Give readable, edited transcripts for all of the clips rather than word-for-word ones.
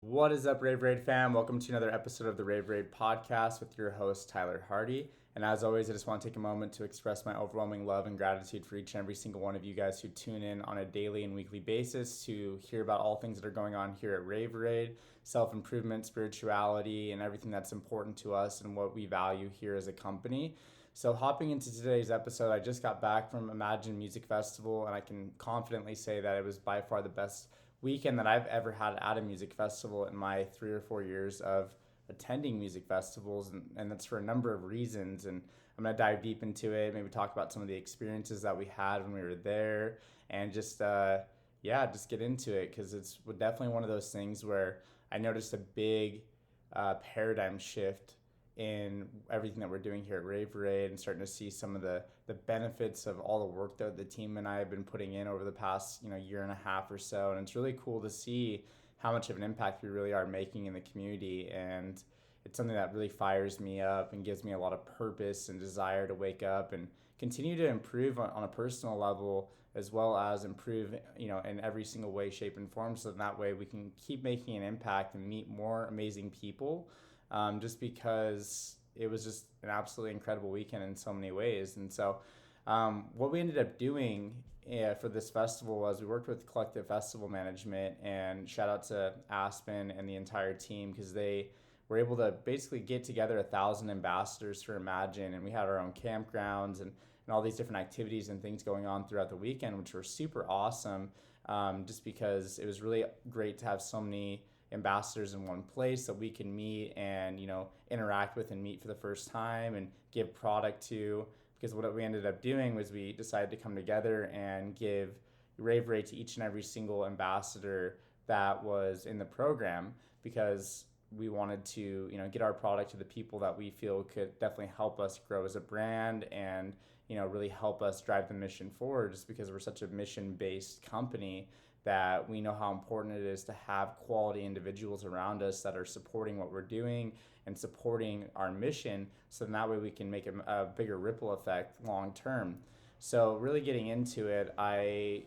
What is up, Raveraide fam? Welcome to another episode of the Raveraide podcast with your host, Tyler Hardie. And as always, I just want to take a moment to express my overwhelming love and gratitude for each and every single one of you guys who tune in on a daily and weekly basis to hear about all things that are going on here at Raveraide, self-improvement, spirituality, and everything that's important to us and what we value here as a company. So hopping into today's episode, I just got back from Imagine Music Festival, and I can confidently say that it was by far the best weekend that I've ever had at a music festival in my 3 or 4 years of attending music festivals, and that's for a number of reasons. And I'm gonna dive deep into it, maybe talk about some of the experiences that we had when we were there, and just get into it because it's definitely one of those things where I noticed a big paradigm shift in everything that we're doing here at Raveraide and starting to see some of the benefits of all the work that the team and I have been putting in over the past year and a half or so. And it's really cool to see how much of an impact we really are making in the community. And it's something that really fires me up and gives me a lot of purpose and desire to wake up and continue to improve on a personal level, as well as improve in every single way, shape, and form, so that way we can keep making an impact and meet more amazing people, just because it was just an absolutely incredible weekend in so many ways. And so, what we ended up doing for this festival was we worked with Collective Festival Management, and shout out to Aspen and the entire team because they were able to basically get together 1,000 ambassadors for Imagine, and we had our own campgrounds and all these different activities and things going on throughout the weekend, which were super awesome, just because it was really great to have so many ambassadors in one place that we can meet and interact with and meet for the first time and give product to. Because what we ended up doing was we decided to come together and give Raveraide to each and every single ambassador that was in the program, because we wanted to get our product to the people that we feel could definitely help us grow as a brand and really help us drive the mission forward, just because we're such a mission based company that we know how important it is to have quality individuals around us that are supporting what we're doing and supporting our mission, so that way we can make a bigger ripple effect long term. So really getting into it, I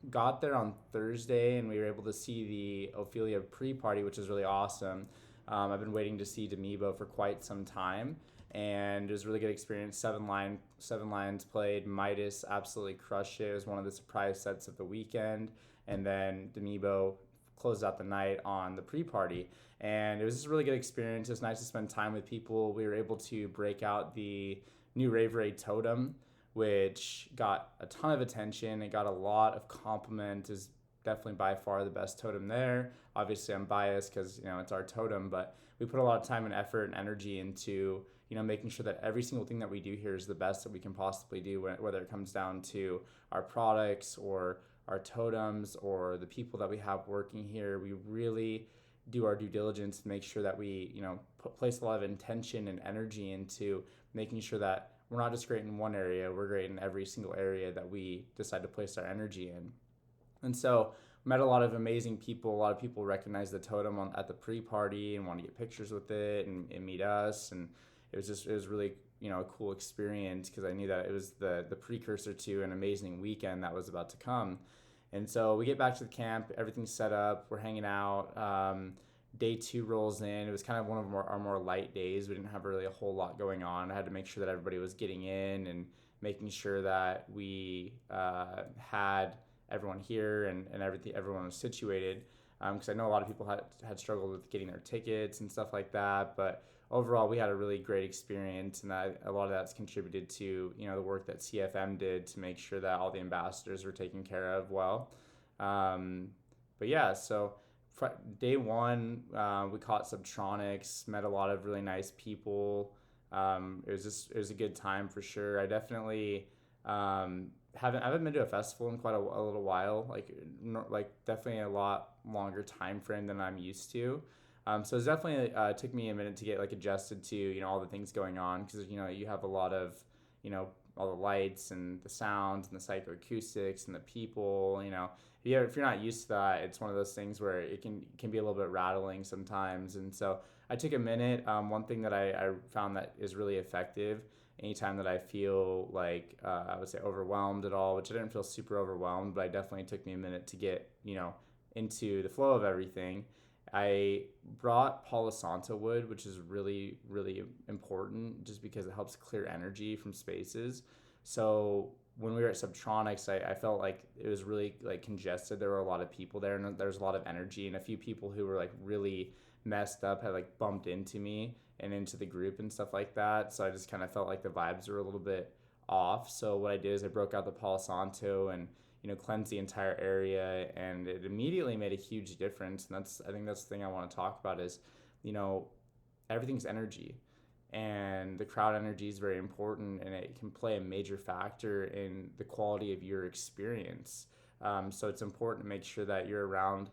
got there on Thursday and we were able to see the Ophelia pre-party, which is really awesome. I've been waiting to see Demibo for quite some time, and it was a really good experience. Seven lines played. Midas absolutely crushed it. It was one of the surprise sets of the weekend, and then Demibo closed out the night on the pre-party, and it was just a really good experience. It was nice to spend time with people. We were able to break out the new Raveraide totem, which got a ton of attention. It got a lot of compliment. Is definitely by far the best totem there. Obviously, I'm biased because it's our totem, but we put a lot of time and effort and energy into making sure that every single thing that we do here is the best that we can possibly do, whether it comes down to our products or our totems or the people that we have working here. We really do our due diligence to make sure that we place a lot of intention and energy into making sure that we're not just great in one area, we're great in every single area that we decide to place our energy in. And so met a lot of amazing people. A lot of people recognized the totem at the pre-party and want to get pictures with it and meet us. And it was really a cool experience, because I knew that it was the precursor to an amazing weekend that was about to come. And so we get back to the camp, everything's set up, we're hanging out. Day 2 rolls in. It was kind of one of our more light days. We didn't have really a whole lot going on. I had to make sure that everybody was getting in and making sure that we had everyone here and everyone was situated, because I know a lot of people had struggled with getting their tickets and stuff like that. But overall, we had a really great experience, and a lot of that's contributed to the work that CFM did to make sure that all the ambassadors were taken care of well. But yeah, so day 1, we caught Subtronics, met a lot of really nice people. It was a good time for sure. I definitely haven't been to a festival in quite a little while, like definitely a lot longer time frame than I'm used to. So it's definitely took me a minute to get adjusted to all the things going on, because you have a lot of all the lights and the sounds and the psychoacoustics and the people. If you're not used to that, it's one of those things where it can be a little bit rattling sometimes. And so I took a minute. One thing that I found that is really effective anytime that I feel like I would say overwhelmed at all, which I didn't feel super overwhelmed, but I definitely took me a minute to get into the flow of everything, I brought Palo Santo wood, which is really, really important just because it helps clear energy from spaces. So when we were at Subtronics, I felt like it was really like congested. There were a lot of people there, and there was a lot of energy, and a few people who were like really messed up had like bumped into me and into the group and stuff like that. So I just kind of felt like the vibes were a little bit off. So what I did is I broke out the Palo Santo and cleansed the entire area, and it immediately made a huge difference. And I think that's the thing I want to talk about is, you know, everything's energy, and the crowd energy is very important, and it can play a major factor in the quality of your experience. So it's important to make sure that you're around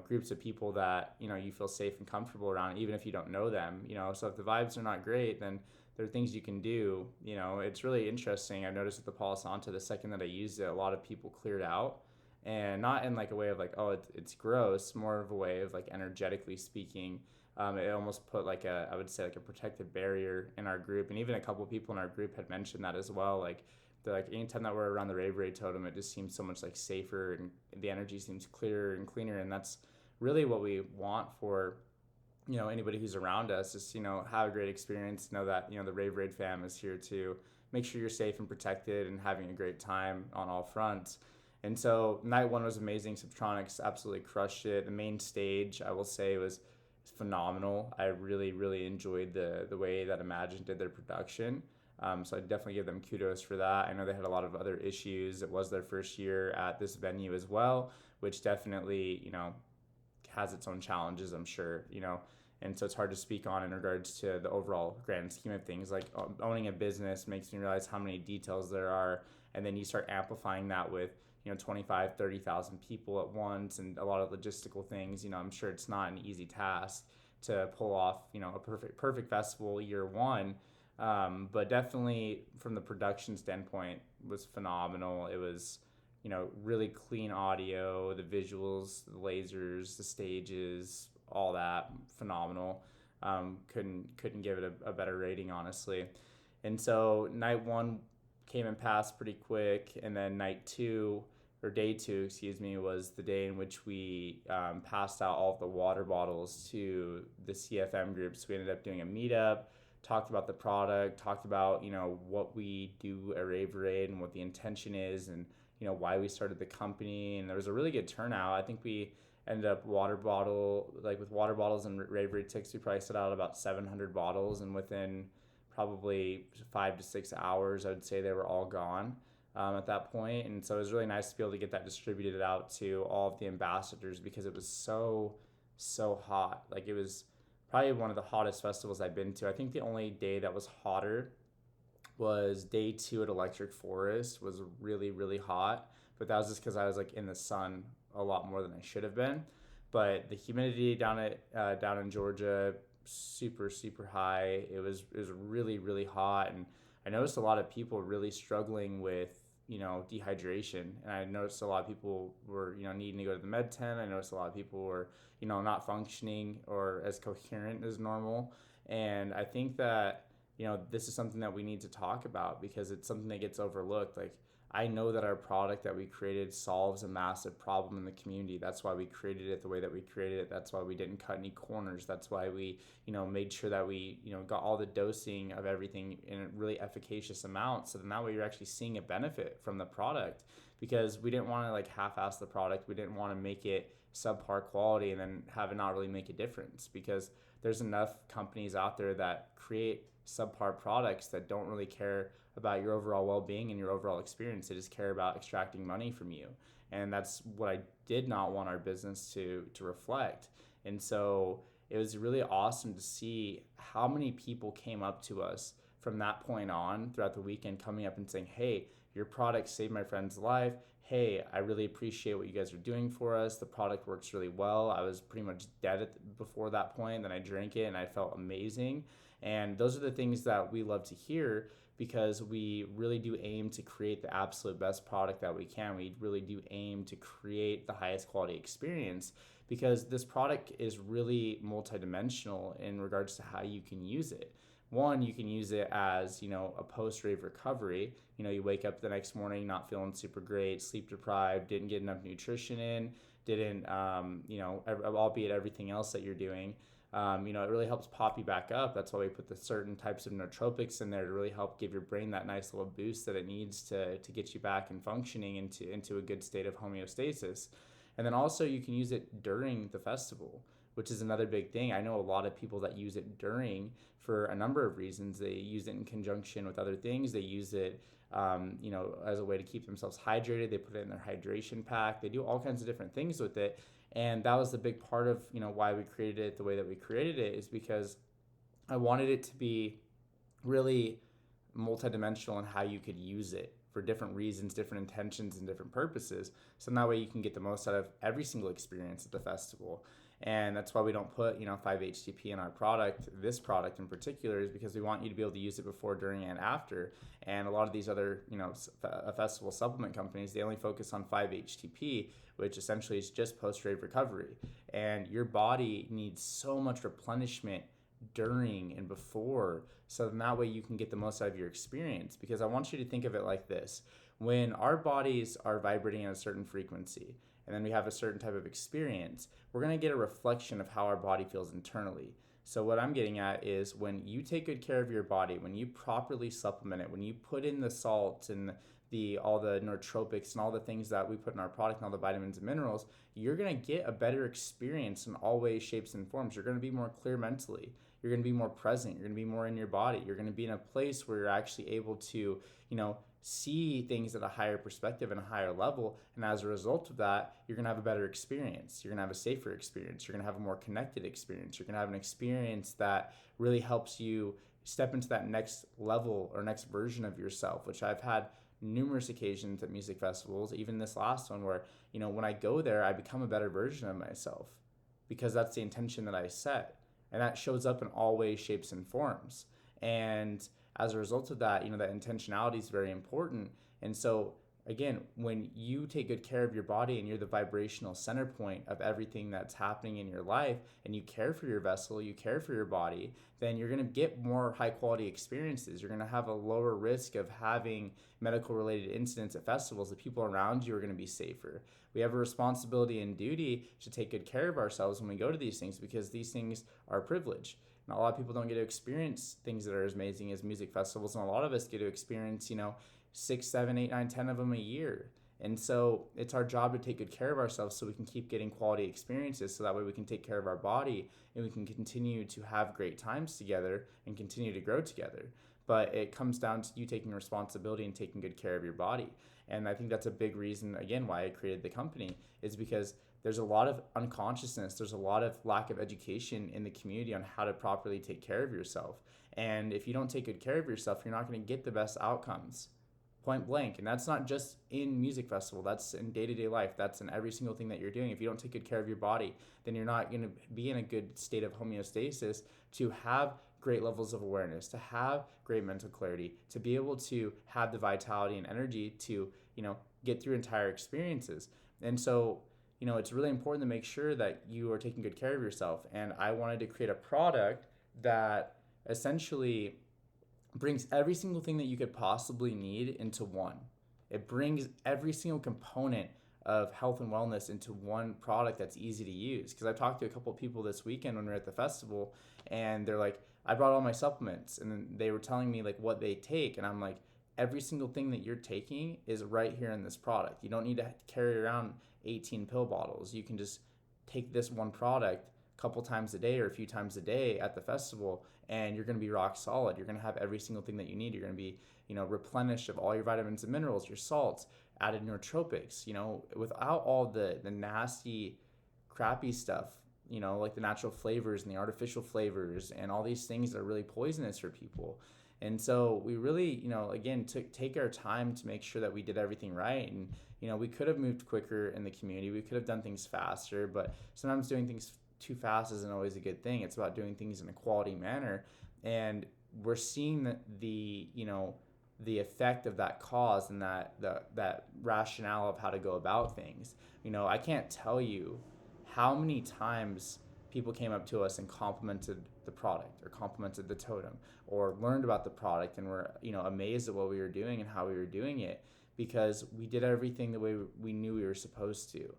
groups of people that you feel safe and comfortable around, even if you don't know them. So if the vibes are not great, then there are things you can do. It's really interesting. I noticed with the Palo Santo, the second that I used it, a lot of people cleared out, and not in like a way of like, oh, it's gross, more of a way of like energetically speaking. It almost put like I would say like a protective barrier in our group, and even a couple of people in our group had mentioned that as well. Like they're like, anytime that we're around the Raveraide totem, it just seems so much like safer, and the energy seems clearer and cleaner, and that's really what we want for anybody who's around us. Just have a great experience, know that the Raveraide fam is here to make sure you're safe and protected and having a great time on all fronts. And so night one was amazing. Subtronics absolutely crushed it. The main stage, I will say, was phenomenal. I really, really enjoyed the way that Imagine did their production. So I definitely give them kudos for that. I know they had a lot of other issues. It was their first year at this venue as well, which definitely, has its own challenges, I'm sure, and so it's hard to speak on in regards to the overall grand scheme of things. Like owning a business makes me realize how many details there are, and then you start amplifying that with 25, 30,000 people at once, and a lot of logistical things. I'm sure it's not an easy task to pull off a perfect festival year one. But definitely from the production standpoint was phenomenal. It was really clean audio, the visuals, the lasers, the stages, all that phenomenal. Couldn't give it a better rating, honestly. And so night one came and passed pretty quick, and then day two, excuse me, was the day in which we passed out all of the water bottles to the CFM groups. We ended up doing a meetup, talked about the product, talked about what we do at Raveraide and what the intention is, and why we started the company. And there was a really good turnout. I think we ended up with water bottles and Raveraide ticks, we probably set out about 700 bottles, and within probably 5 to 6 hours, I would say they were all gone at that point. And so it was really nice to be able to get that distributed out to all of the ambassadors, because it was so hot. Like, it was probably one of the hottest festivals I've been to. I think the only day that was hotter was day two at Electric Forest. Was really, really hot, but that was just because I was like in the sun a lot more than I should have been. But the humidity down in Georgia, super high. It was really, really hot, and I noticed a lot of people really struggling with dehydration, and I noticed a lot of people were needing to go to the med tent. I noticed a lot of people were not functioning or as coherent as normal, and I think that this is something that we need to talk about, because it's something that gets overlooked. Like, I know that our product that we created solves a massive problem in the community. That's why we created it the way that we created it. That's why we didn't cut any corners. That's why we, made sure that we, got all the dosing of everything in a really efficacious amount. So then that way you're actually seeing a benefit from the product, because we didn't want to like half-ass the product. We didn't want to make it subpar quality and then have it not really make a difference, because there's enough companies out there that create subpar products that don't really care about your overall well-being and your overall experience. They just care about extracting money from you, and that's what I did not want our business to reflect. And so it was really awesome to see how many people came up to us from that point on throughout the weekend, coming up and saying, hey, your product saved my friend's life. Hey, I really appreciate what you guys are doing for us. The product works really well. I was pretty much dead before that point. Then I drank it and I felt amazing. And those are the things that we love to hear, because we really do aim to create the absolute best product that we can. We really do aim to create the highest quality experience, because this product is really multidimensional in regards to how you can use it. One, you can use it as, a post-rave recovery. You wake up the next morning not feeling super great, sleep deprived, didn't get enough nutrition in, didn't, albeit everything else that you're doing, it really helps pop you back up. That's why we put the certain types of nootropics in there to really help give your brain that nice little boost that it needs to get you back and functioning into a good state of homeostasis. And then also you can use it during the festival, which is another big thing. I know a lot of people that use it during for a number of reasons. They use it in conjunction with other things. They use it, as a way to keep themselves hydrated. They put it in their hydration pack. They do all kinds of different things with it. And that was the big part of, why we created it the way that we created it, is because I wanted it to be really multidimensional in how you could use it for different reasons, different intentions, and different purposes. So that way you can get the most out of every single experience at the festival. And that's why we don't put 5-HTP in our product. This product in particular is because we want you to be able to use it before, during, and after. And a lot of these other festival supplement companies, they only focus on 5-HTP, which essentially is just post-rave recovery. And your body needs so much replenishment during and before, so then that way you can get the most out of your experience. Because I want you to think of it like this: when our bodies are vibrating at a certain frequency, and then we have a certain type of experience, we're going to get a reflection of how our body feels internally. So what I'm getting at is, when you take good care of your body, when you properly supplement it, when you put in the salts and all the nootropics and all the things that we put in our product and all the vitamins and minerals, you're going to get a better experience in all ways, shapes, and forms. You're going to be more clear mentally. You're going to be more present. You're going to be more in your body. You're going to be in a place where you're actually able to, see things at a higher perspective and a higher level. And as a result of that, you're going to have a better experience. You're going to have a safer experience. You're going to have a more connected experience. You're going to have an experience that really helps you step into that next level or next version of yourself, which I've had numerous occasions at music festivals, even this last one, where, when I go there, I become a better version of myself, because that's the intention that I set. And that shows up in all ways, shapes, and forms. And as a result of that, that intentionality is very important. And so, again, when you take good care of your body and you're the vibrational center point of everything that's happening in your life, and you care for your vessel, you care for your body, then you're going to get more high quality experiences. You're going to have a lower risk of having medical related incidents at festivals. The people around you are going to be safer. We have a responsibility and duty to take good care of ourselves when we go to these things, because these things are a privilege. And a lot of people don't get to experience things that are as amazing as music festivals, and a lot of us get to experience 6, 7, 8, 9, 10 of them a year. And so it's our job to take good care of ourselves so we can keep getting quality experiences, so that way we can take care of our body and we can continue to have great times together and continue to grow together. But it comes down to you taking responsibility and taking good care of your body. And I think that's a big reason, again, why I created the company, is because there's a lot of unconsciousness, there's a lot of lack of education in the community on how to properly take care of yourself. And if you don't take good care of yourself, you're not going to get the best outcomes. Point blank. And that's not just in music festival, that's in day-to-day life, that's in every single thing that you're doing. If you don't take good care of your body, then you're not going to be in a good state of homeostasis to have great levels of awareness, to have great mental clarity, to be able to have the vitality and energy to get through entire experiences. And so it's really important to make sure that you are taking good care of yourself. And I wanted to create a product that essentially brings every single thing that you could possibly need into one. It brings every single component of health and wellness into one product that's easy to use. Because I talked to a couple of people this weekend when we were at the festival, and they're like, I brought all my supplements, and then they were telling me like what they take, and I'm like, every single thing that you're taking is right here in this product. You don't need to carry around 18 pill bottles. You can just take this one product a couple times a day or a few times a day at the festival, and you're going to be rock solid. You're going to have every single thing that you need. You're going to be, replenished of all your vitamins and minerals, your salts, added nootropics, without all the nasty, crappy stuff, like the natural flavors and the artificial flavors and all these things that are really poisonous for people. And so we really, again, take our time to make sure that we did everything right. And, we could have moved quicker in the community. We could have done things faster, but sometimes doing things too fast isn't always a good thing. It's about doing things in a quality manner. And we're seeing the effect of that cause and that rationale of how to go about things. I can't tell you how many times people came up to us and complimented the product or complimented the totem or learned about the product and were amazed at what we were doing and how we were doing it, because we did everything the way we knew we were supposed to.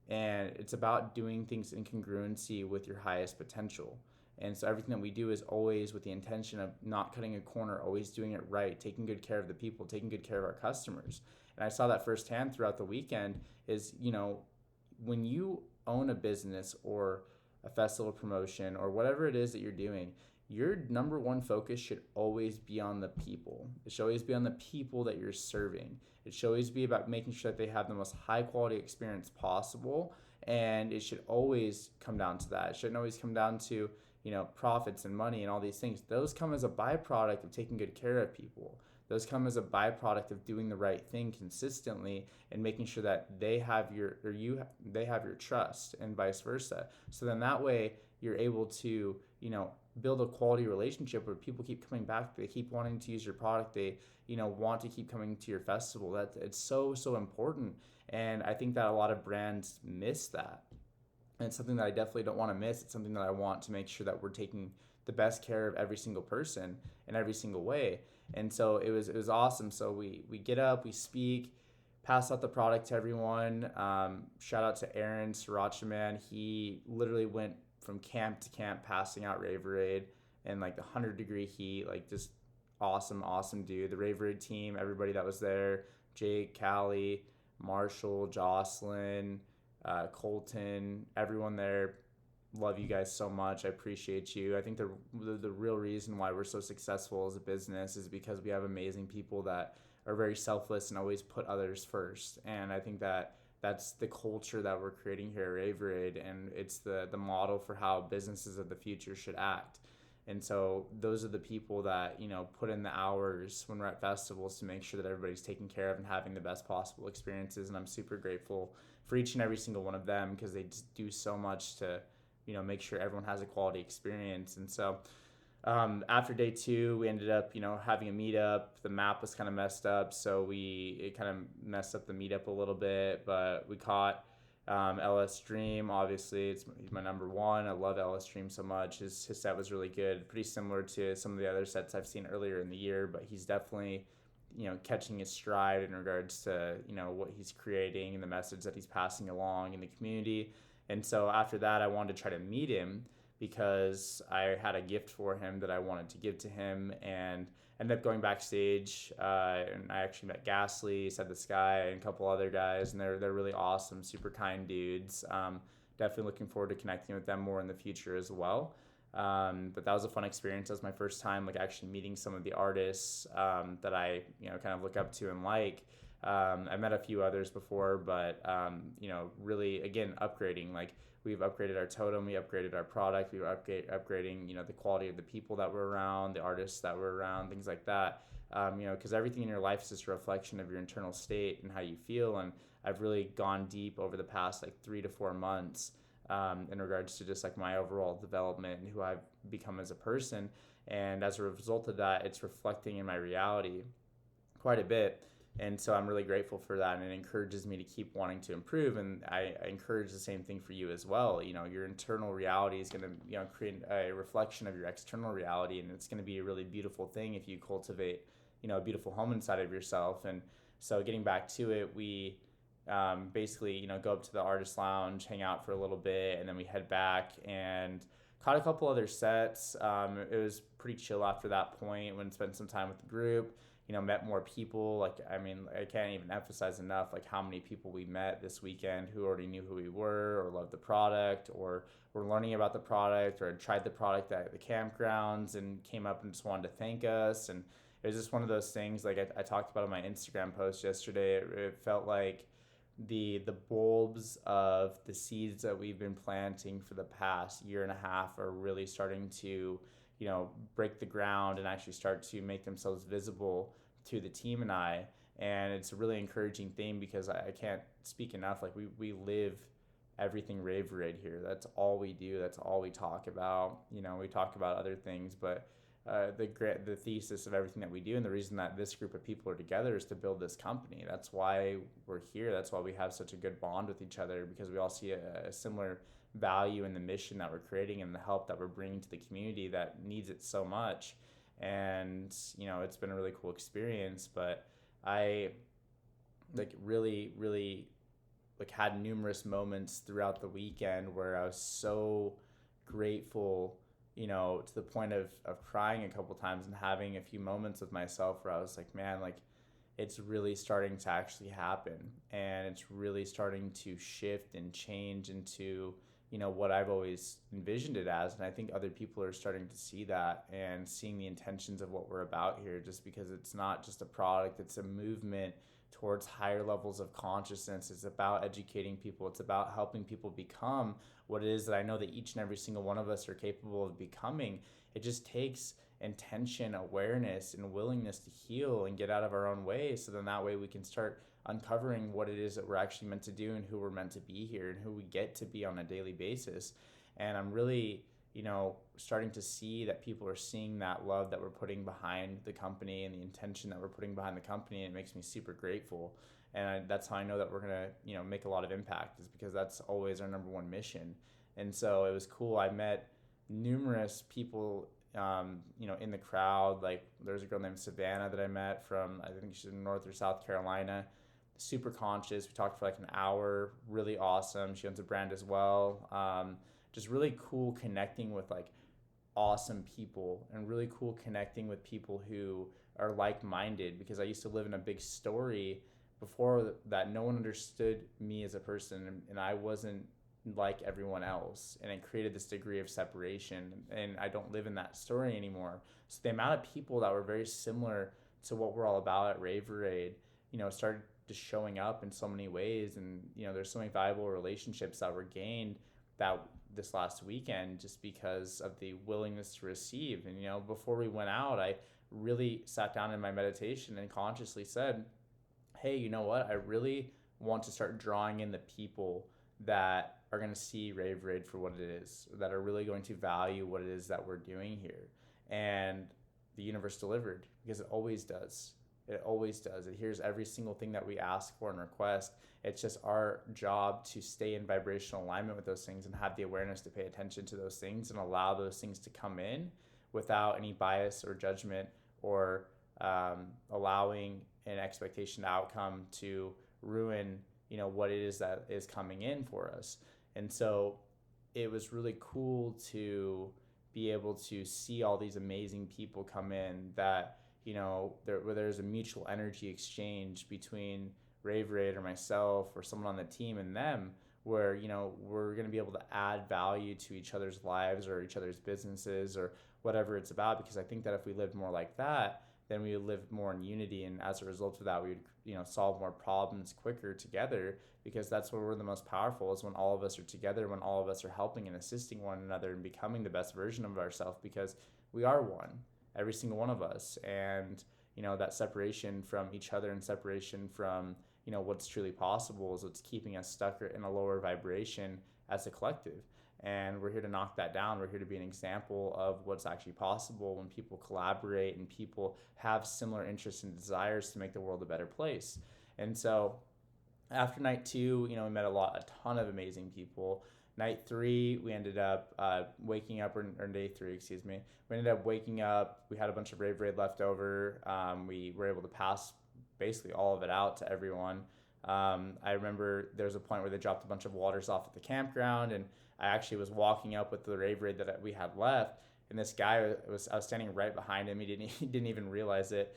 And it's about doing things in congruency with your highest potential. And so everything that we do is always with the intention of not cutting a corner, always doing it right, taking good care of the people, taking good care of our customers. And I saw that firsthand throughout the weekend is, when you own a business or a festival promotion or whatever it is that you're doing, your number one focus should always be on the people. It should always be on the people that you're serving. It should always be about making sure that they have the most high quality experience possible. And it should always come down to that. It shouldn't always come down to, profits and money and all these things. Those come as a byproduct of taking good care of people. Those come as a byproduct of doing the right thing consistently and making sure that they have they have your trust, and vice versa. So then that way you're able to, build a quality relationship where people keep coming back, they keep wanting to use your product, they, want to keep coming to your festival. That it's so important. And I think that a lot of brands miss that. And it's something that I definitely don't want to miss. It's something that I want to make sure that we're taking the best care of every single person in every single way. And so it was awesome. So we get up, we speak, pass out the product to everyone. Shout out to Aaron Sriracha Man. He literally went from camp to camp passing out Raveraide in like the 100-degree heat. Like, just awesome dude. The Raveraide team, everybody that was there, Jake, Callie, Marshall, Jocelyn, Colton, everyone there. Love you guys so much. I appreciate you. I think the real reason why we're so successful as a business is because we have amazing people that are very selfless and always put others first. And I think that that's the culture that we're creating here at Raveraide, and it's the model for how businesses of the future should act. And so those are the people that, put in the hours when we're at festivals to make sure that everybody's taken care of and having the best possible experiences. And I'm super grateful for each and every single one of them, because they just do so much to, make sure everyone has a quality experience. And so after day 2, we ended up, having a meetup. The map was kind of messed up, so it kind of messed up the meetup a little bit, but we caught LS Dream. Obviously, he's my number one. I love LS Dream so much. His set was really good, pretty similar to some of the other sets I've seen earlier in the year, but he's definitely, catching his stride in regards to, what he's creating and the message that he's passing along in the community. And so after that, I wanted to try to meet him because I had a gift for him that I wanted to give to him, and ended up going backstage, and I actually met Gasly, Said the Sky, and a couple other guys, and they're really awesome, super kind dudes. Definitely looking forward to connecting with them more in the future as well. But that was a fun experience. That was my first time actually meeting some of the artists that I kind of look up to and like. I met a few others before, but really, again, upgrading. We've upgraded our totem, we upgraded our product, we were upgrading the quality of the people that were around, the artists that were around, things like that. Because everything in your life is just a reflection of your internal state and how you feel. And I've really gone deep over the past 3 to 4 months in regards to just my overall development and who I've become as a person. And as a result of that, it's reflecting in my reality quite a bit. And so I'm really grateful for that, and it encourages me to keep wanting to improve. And I encourage the same thing for you as well. Your internal reality is going to create a reflection of your external reality, and it's going to be a really beautiful thing if you cultivate a beautiful home inside of yourself. And so getting back to it, we basically go up to the artist lounge, hang out for a little bit, and then we head back and caught a couple other sets. It was pretty chill after that point. When spent some time with the group, met more people. I can't even emphasize enough how many people we met this weekend who already knew who we were or loved the product or were learning about the product or had tried the product at the campgrounds and came up and just wanted to thank us. And it was just one of those things I talked about on my Instagram post yesterday. It felt like the bulbs of the seeds that we've been planting for the past year and a half are really starting to break the ground and actually start to make themselves visible to the team and I. And it's a really encouraging thing because I can't speak enough. We live everything Raveraide here. That's all we do. That's all we talk about. We talk about other things, but the thesis of everything that we do and the reason that this group of people are together is to build this company. That's why we're here. That's why we have such a good bond with each other, because we all see a similar value in the mission that we're creating and the help that we're bringing to the community that needs it so much. And it's been a really cool experience. But I really like had numerous moments throughout the weekend where I was so grateful, to the point of crying a couple times and having a few moments with myself where I was like, man, like it's really starting to actually happen, and it's really starting to shift and change into what I've always envisioned it as. And I think other people are starting to see that and seeing the intentions of what we're about here, just because it's not just a product, it's a movement towards higher levels of consciousness. It's about educating people, it's about helping people become what it is that I know that each and every single one of us are capable of becoming. It just takes intention, awareness, and willingness to heal and get out of our own way, so then that way we can start uncovering what it is that we're actually meant to do and who we're meant to be here and who we get to be on a daily basis. And I'm really, starting to see that people are seeing that love that we're putting behind the company and the intention that we're putting behind the company. And it makes me super grateful. And that's how I know that we're going to, make a lot of impact, is because that's always our number one mission. And so it was cool. I met numerous people, in the crowd. Like there's a girl named Savannah that I met from, I think she's in North or South Carolina, super conscious. We talked for like an hour, really awesome. She owns a brand as well. Just really cool connecting with like awesome people, and really cool connecting with people who are like-minded, because I used to live in a big story before that. No one understood me as a person, and I wasn't like everyone else, and it created this degree of separation, and I don't live in that story anymore. So the amount of people that were very similar to what we're all about at Raveraide, started just showing up in so many ways. And there's so many valuable relationships that were gained that this last weekend, just because of the willingness to receive. And before we went out, I really sat down in my meditation and consciously said, hey, you know what, I really want to start drawing in the people that are going to see Raveraide for what it is, that are really going to value what it is that we're doing here. And the universe delivered, because it always does. It always does. It hears every single thing that we ask for and request. It's just our job to stay in vibrational alignment with those things and have the awareness to pay attention to those things and allow those things to come in without any bias or judgment, or allowing an expectation outcome to ruin what it is that is coming in for us. And so it was really cool to be able to see all these amazing people come in, that where there's a mutual energy exchange between Raveraide or myself or someone on the team and them, where we're going to be able to add value to each other's lives or each other's businesses or whatever it's about. Because I think that if we lived more like that, then we would live more in unity, and as a result of that, we would solve more problems quicker together, because that's where we're the most powerful, is when all of us are together, when all of us are helping and assisting one another and becoming the best version of ourselves, because we are one, every single one of us. And that separation from each other and separation from what's truly possible is what's keeping us stuck in a lower vibration as a collective. And we're here to knock that down. We're here to be an example of what's actually possible when people collaborate and people have similar interests and desires to make the world a better place. And so after night 2, we met a ton of amazing people. Night 3, we ended up waking up, or day 3, excuse me. We ended up waking up. We had a bunch of Raveraide left over. We were able to pass basically all of it out to everyone. I remember there was a point where they dropped a bunch of waters off at the campground, and I actually was walking up with the Raveraide that we had left, and this guy I was standing right behind him. He didn't even realize it.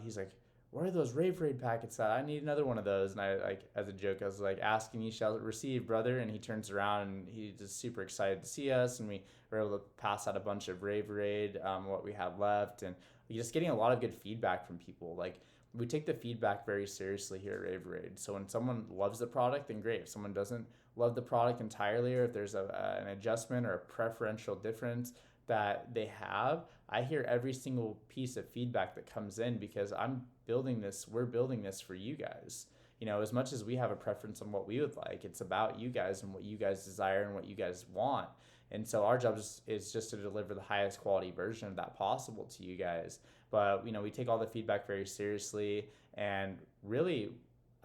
He's like, "Where are those Raveraide packets at? I need another one of those." And I, like, as a joke, I was like, "Asking you shall receive, brother." And he turns around and he's just super excited to see us, and we were able to pass out a bunch of Raveraide, what we had left, and just getting a lot of good feedback from people. Like, we take the feedback very seriously here at Raveraide. So when someone loves the product, then great. If someone doesn't love the product entirely, or if there's an adjustment or a preferential difference that they have, I hear every single piece of feedback that comes in, because we're building this for you guys. As much as we have a preference on what we would like, it's about you guys and what you guys desire and what you guys want. And so our job is just to deliver the highest quality version of that possible to you guys. But, we take all the feedback very seriously. And really,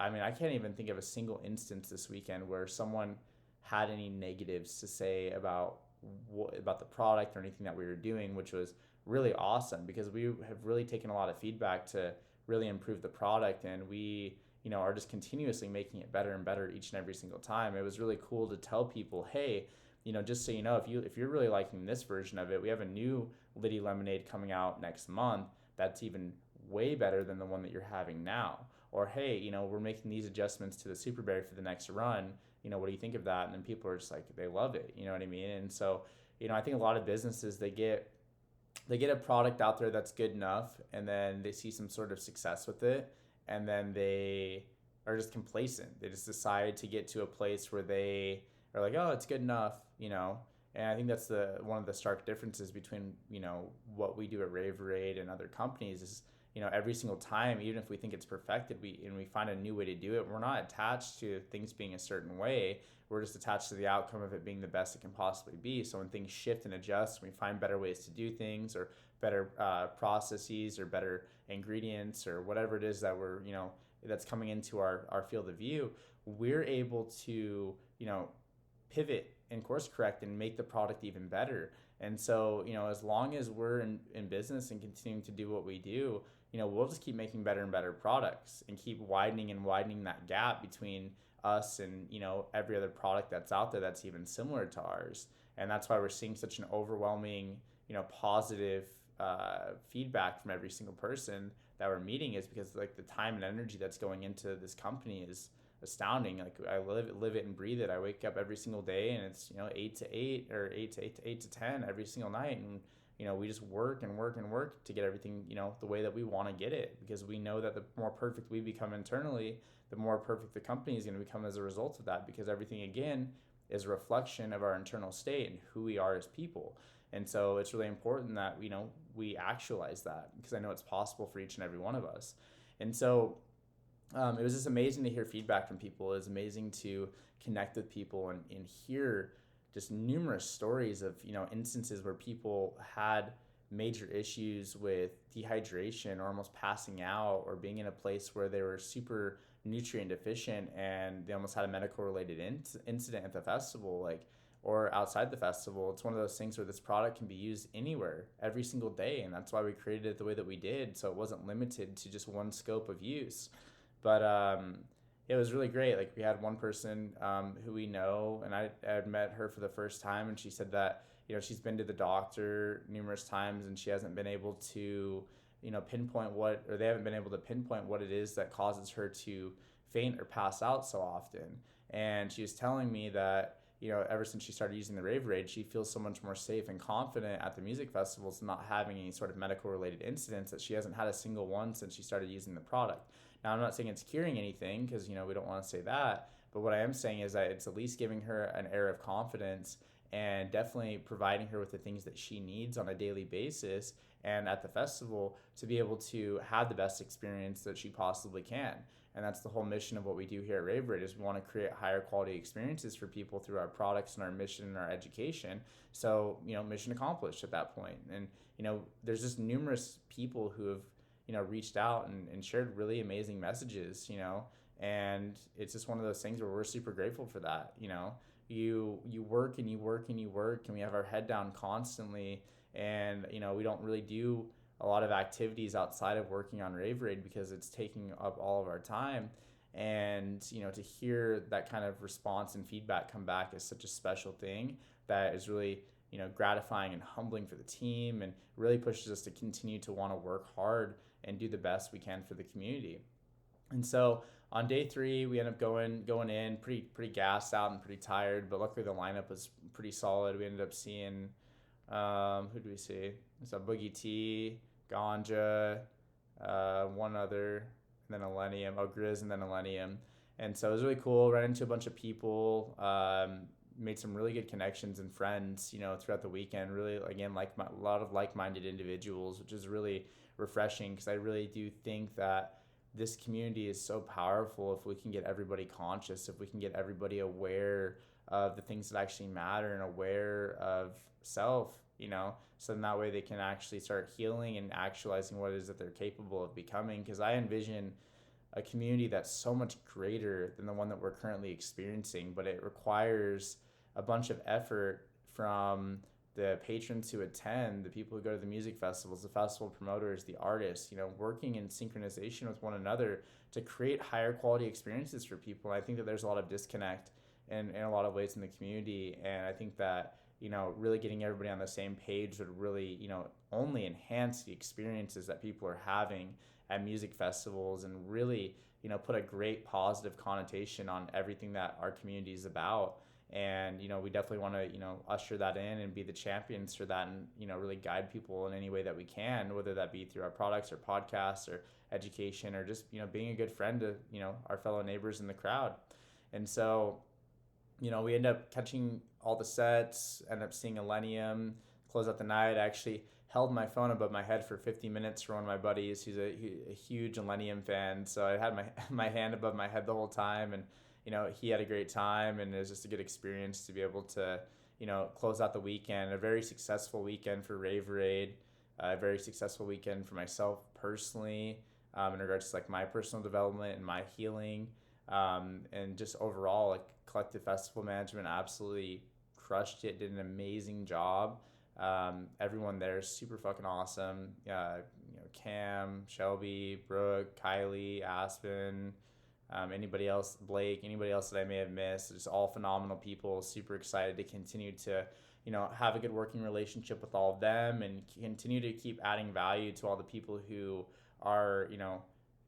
I can't even think of a single instance this weekend where someone had any negatives to say about the product or anything that we were doing, which was really awesome, because we have really taken a lot of feedback to really improve the product. And we are just continuously making it better and better each and every single time. It was really cool to tell people, hey, just so you know, if you're really liking this version of it, we have a new Liddy lemonade coming out next month that's even way better than the one that you're having now. Or hey, we're making these adjustments to the super berry for the next run. What do you think of that? And then people are just like, they love it. You know what I mean? And so, I think a lot of businesses, they get a product out there that's good enough, and then they see some sort of success with it, and then they are just complacent. They just decide to get to a place where they are like, oh, it's good enough. And I think that's the one of the stark differences between what we do at Raveraide and other companies is, every single time, even if we think it's perfected, we find a new way to do it. We're not attached to things being a certain way. We're just attached to the outcome of it being the best it can possibly be. So when things shift and adjust, we find better ways to do things, or better processes, or better ingredients, or whatever it is that we're, that's coming into our field of view. We're able to, pivot and course correct and make the product even better. And so, as long as we're in business and continuing to do what we do, we'll just keep making better and better products and keep widening and widening that gap between us and, every other product that's out there that's even similar to ours. And that's why we're seeing such an overwhelming, positive feedback from every single person that we're meeting, is because like the time and energy that's going into this company is astounding. Like I live it and breathe it. I wake up every single day, and it's 8 to 8 or 8 to 10 every single night, and we just work and work and work to get everything the way that we want to get it, because we know that the more perfect we become internally, the more perfect the company is going to become as a result of that, because everything again is a reflection of our internal state and who we are as people. And so it's really important that we actualize that, because I know it's possible for each and every one of us. And so it was just amazing to hear feedback from people. It was amazing to connect with people and hear just numerous stories of instances where people had major issues with dehydration, or almost passing out, or being in a place where they were super nutrient deficient, and they almost had a medical related incident at the festival, or outside the festival. It's one of those things where this product can be used anywhere every single day, and that's why we created it the way that we did, so it wasn't limited to just one scope of use. But it was really great. Like, we had one person who we know, and I had met her for the first time, and she said that she's been to the doctor numerous times, and she hasn't been able to pinpoint what, or they haven't been able to pinpoint what it is that causes her to faint or pass out so often. And she was telling me that ever since she started using the Raveraide, she feels so much more safe and confident at the music festivals, not having any sort of medical related incidents, that she hasn't had a single one since she started using the product. Now, I'm not saying it's curing anything, because we don't want to say that, but what I am saying is that it's at least giving her an air of confidence, and definitely providing her with the things that she needs on a daily basis, and at the festival, to be able to have the best experience that she possibly can. And that's the whole mission of what we do here at Raveraide, is we want to create higher quality experiences for people through our products and our mission and our education. So, mission accomplished at that point. And, there's just numerous people who have reached out and shared really amazing messages, and it's just one of those things where we're super grateful for that. You work and you work and you work, and we have our head down constantly, and we don't really do a lot of activities outside of working on Raveraide, because it's taking up all of our time. And to hear that kind of response and feedback come back is such a special thing, that is really gratifying and humbling for the team, and really pushes us to continue to want to work hard and do the best we can for the community. And so on day 3, we end up going in pretty gassed out and pretty tired, but luckily the lineup was pretty solid. We ended up seeing who do we see? So Boogie T, Ganja, one other, and then Millennium, Grizz, and then Millennium. And so it was really cool. Ran into a bunch of people, made some really good connections and friends, throughout the weekend. Really, again, a lot of like-minded individuals, which is really refreshing, because I really do think that this community is so powerful if we can get everybody conscious, if we can get everybody aware of the things that actually matter and aware of self, so then that way they can actually start healing and actualizing what it is that they're capable of becoming. Because I envision a community that's so much greater than the one that we're currently experiencing, but it requires a bunch of effort from the patrons who attend, the people who go to the music festivals, the festival promoters, the artists, working in synchronization with one another to create higher quality experiences for people. And I think that there's a lot of disconnect in a lot of ways in the community. And I think that, really getting everybody on the same page would really, only enhance the experiences that people are having at music festivals and really, put a great positive connotation on everything that our community is about. And we definitely want to usher that in and be the champions for that, and really guide people in any way that we can, whether that be through our products or podcasts or education, or just being a good friend to our fellow neighbors in the crowd. And so we end up catching all the sets, end up seeing Millennium, close out the night. I actually held my phone above my head for 50 minutes for one of my buddies who's a huge Millennium fan. So I had my hand above my head the whole time, and he had a great time, and it was just a good experience to be able to close out the weekend. A very successful weekend for Raveraide, a very successful weekend for myself personally, in regards to like my personal development and my healing, and just overall, like, collective festival management absolutely crushed it, did an amazing job. Everyone there is super fucking awesome. Cam, Shelby, Brooke, Kylie, Aspen, anybody else, Blake, anybody else that I may have missed. Just all phenomenal people. Super excited to continue to have a good working relationship with all of them, and continue to keep adding value to all the people who are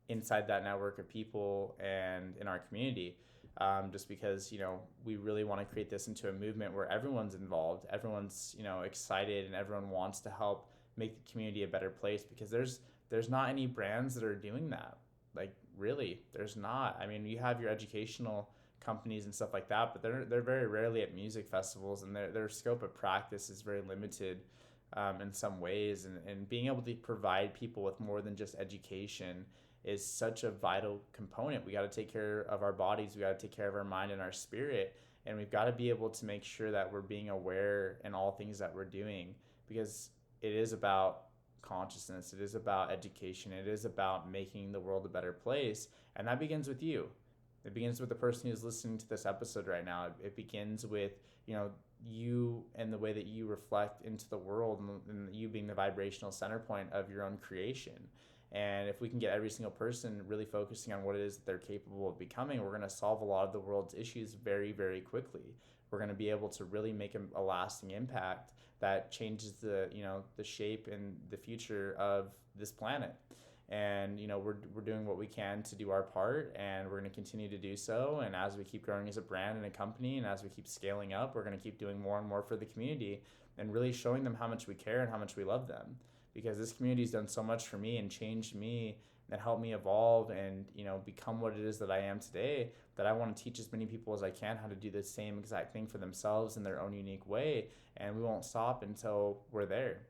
inside that network of people and in our community. Just because we really want to create this into a movement where everyone's involved, everyone's excited, and everyone wants to help make the community a better place, because there's not any brands that are doing that. Like, really, there's not. I mean, you have your educational companies and stuff like that, but they're very rarely at music festivals, and their scope of practice is very limited, in some ways. And being able to provide people with more than just education is such a vital component. We got to take care of our bodies, we got to take care of our mind and our spirit, and we've got to be able to make sure that we're being aware in all things that we're doing, because it is about consciousness, it is about education, it is about making the world a better place. And that begins with you. It begins with the person who's listening to this episode right now. It begins with you and the way that you reflect into the world, and you being the vibrational center point of your own creation. And if we can get every single person really focusing on what it is that they're capable of becoming, we're going to solve a lot of the world's issues very, very quickly. We're going to be able to really make a lasting impact that changes the shape and the future of this planet. And we're doing what we can to do our part, and we're going to continue to do so. And as we keep growing as a brand and a company, and as we keep scaling up, we're going to keep doing more and more for the community, and really showing them how much we care and how much we love them. Because this community's done so much for me and changed me and helped me evolve and become what it is that I am today, that I want to teach as many people as I can how to do the same exact thing for themselves in their own unique way. And we won't stop until we're there.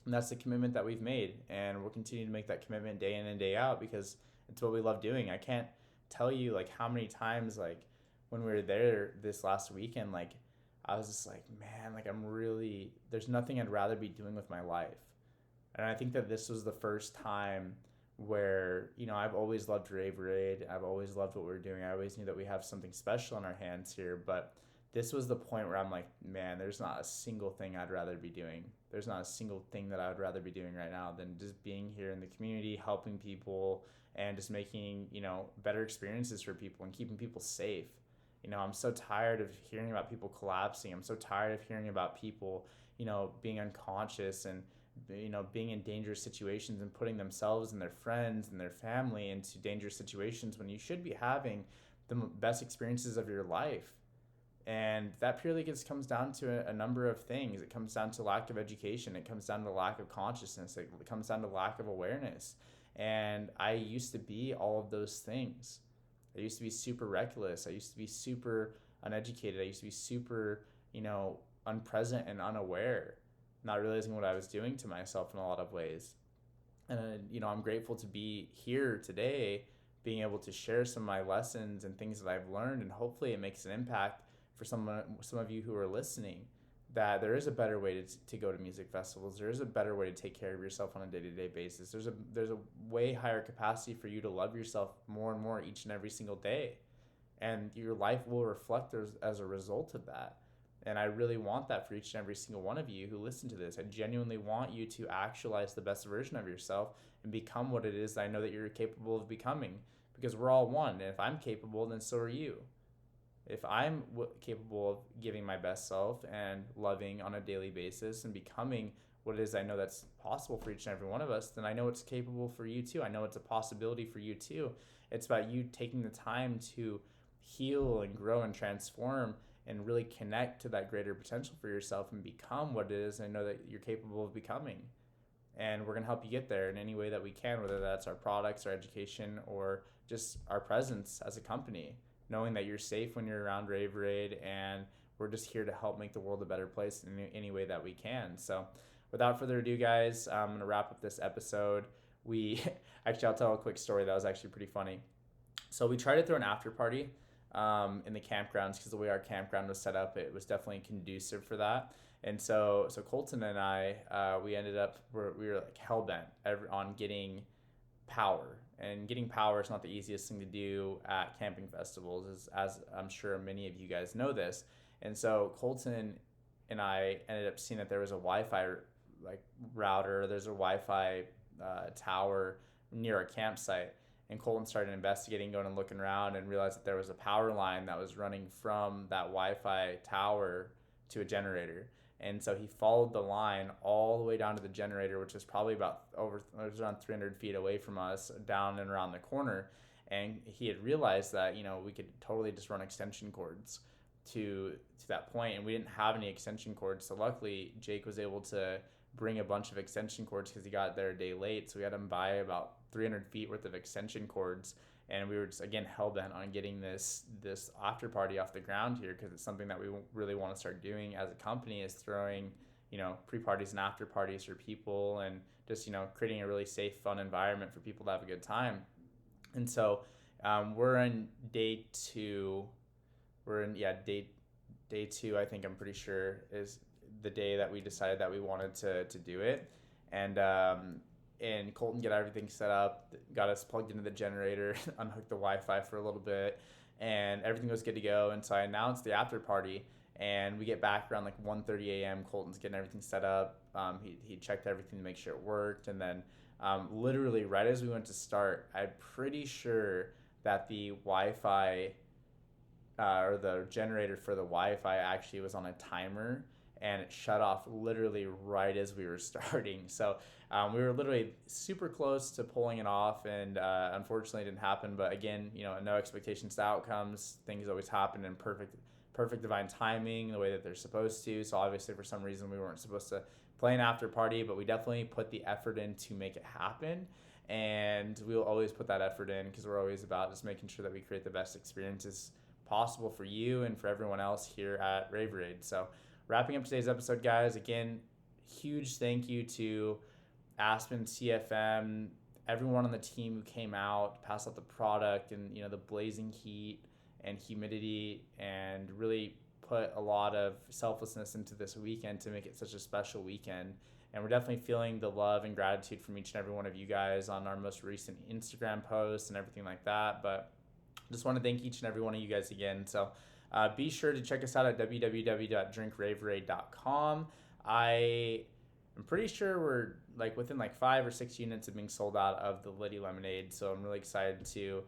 And that's the commitment that we've made, and we'll continue to make that commitment day in and day out, because it's what we love doing. I can't tell you like how many times, like, when we were there this last weekend, like, I was just like, man, like, there's nothing I'd rather be doing with my life. And I think that this was the first time where, I've always loved Raveraide. I've always loved what we're doing. I always knew that we have something special in our hands here. But this was the point where I'm like, man, there's not a single thing I'd rather be doing. There's not a single thing that I would rather be doing right now than just being here in the community, helping people, and just making, better experiences for people and keeping people safe. I'm so tired of hearing about people collapsing. I'm so tired of hearing about people, being unconscious and being in dangerous situations and putting themselves and their friends and their family into dangerous situations, when you should be having the best experiences of your life. And that purely comes down to a number of things. It comes down to lack of education. It comes down to lack of consciousness. It comes down to lack of awareness. And I used to be all of those things. I used to be super reckless. I used to be super uneducated. I used to be super, unpresent and unaware, not realizing what I was doing to myself in a lot of ways. And, I'm grateful to be here today, being able to share some of my lessons and things that I've learned, and hopefully it makes an impact for some of you who are listening, that there is a better way to go to music festivals. There is a better way to take care of yourself on a day-to-day basis. There's a way higher capacity for you to love yourself more and more each and every single day. And your life will reflect as a result of that. And I really want that for each and every single one of you who listen to this. I genuinely want you to actualize the best version of yourself and become what it is that I know that you're capable of becoming, because we're all one. And if I'm capable, then so are you. If I'm capable of giving my best self and loving on a daily basis and becoming what it is I know that's possible for each and every one of us, then I know it's capable for you too. I know it's a possibility for you too. It's about you taking the time to heal and grow and transform and really connect to that greater potential for yourself and become what it is I know that you're capable of becoming. And we're going to help you get there in any way that we can, whether that's our products, our education, or just our presence as a company, knowing that you're safe when you're around Raveraide, and we're just here to help make the world a better place in any way that we can. So without further ado, guys, I'm going to wrap up this episode. I'll tell a quick story that was actually pretty funny. So we tried to throw an after party in the campgrounds, because the way our campground was set up, it was definitely conducive for that. And so Colton and I, we ended up, we were like hell-bent on getting power. And getting power is not the easiest thing to do at camping festivals, as I'm sure many of you guys know this. And so Colton and I ended up seeing that there was a Wi-Fi router, there's a Wi-Fi tower near our campsite. And Colton started investigating, going and looking around, and realized that there was a power line that was running from that Wi-Fi tower to a generator. And so he followed the line all the way down to the generator, which was probably it was around 300 feet away from us, down and around the corner. And he had realized that, we could totally just run extension cords to that point, and we didn't have any extension cords. So luckily, Jake was able to bring a bunch of extension cords because he got there a day late. So we had him buy about 300 feet worth of extension cords, and we were just, again, hell-bent on getting this after party off the ground here, because it's something that we really want to start doing as a company, is throwing pre-parties and after parties for people, and just creating a really safe, fun environment for people to have a good time. And so we're in day two. Day two, I think, I'm pretty sure, is the day that we decided that we wanted to do it. And Colton got everything set up, got us plugged into the generator, unhooked the Wi-Fi for a little bit, and everything was good to go. And so I announced the after party, and we get back around 1:30 a.m. Colton's getting everything set up. He checked everything to make sure it worked. And then literally right as we went to start, I'm pretty sure that the Wi-Fi or the generator for the Wi-Fi actually was on a timer, and it shut off literally right as we were starting. So we were literally super close to pulling it off, and unfortunately it didn't happen. But again, no expectations to outcomes. Things always happen in perfect divine timing, the way that they're supposed to. So obviously for some reason we weren't supposed to play an after party, but we definitely put the effort in to make it happen. And we'll always put that effort in, because we're always about just making sure that we create the best experiences possible for you and for everyone else here at Raveraide. So wrapping up today's episode, guys, again, huge thank you to Aspen, CFM, everyone on the team who came out, passed out the product, and the blazing heat and humidity, and really put a lot of selflessness into this weekend to make it such a special weekend. And we're definitely feeling the love and gratitude from each and every one of you guys on our most recent Instagram posts and everything like that. But just want to thank each and every one of you guys again. So be sure to check us out at www.drinkraveraide.com. I am pretty sure we're within 5 or 6 units of being sold out of the Liddy lemonade. So I'm really excited to,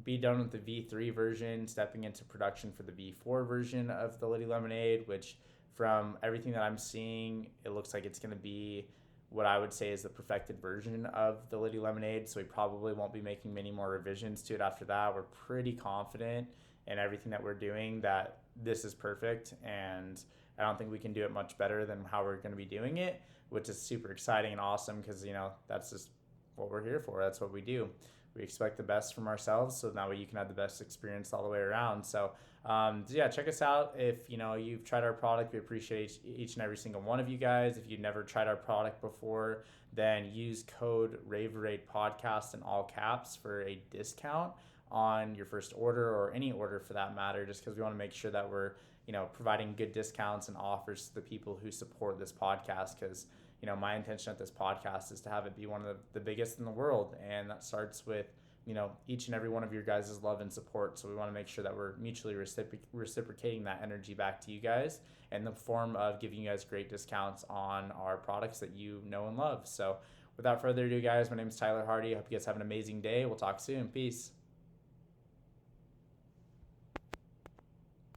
be done with the V3 version, stepping into production for the V4 version of the Liddy lemonade, which from everything that I'm seeing, it looks like it's going to be what I would say is the perfected version of the Liddy lemonade. So we probably won't be making many more revisions to it after that. We're pretty confident in everything that we're doing that this is perfect, and I don't think we can do it much better than how we're going to be doing it, which is super exciting and awesome, because that's just what we're here for. That's what we do. We expect the best from ourselves, so that way you can have the best experience all the way around. So check us out. If you've tried our product, we appreciate each and every single one of you guys. If you've never tried our product before, then use code Raveraide Podcast in all caps for a discount on your first order, or any order for that matter, just because we want to make sure that we're providing good discounts and offers to the people who support this podcast, because my intention at this podcast is to have it be one of the biggest in the world, and that starts with each and every one of your guys' love and support. So we want to make sure that we're mutually reciprocating that energy back to you guys in the form of giving you guys great discounts on our products that you know and love. So without further ado, guys, my name is Tyler Hardie. I hope you guys have an amazing day. We'll talk soon. Peace.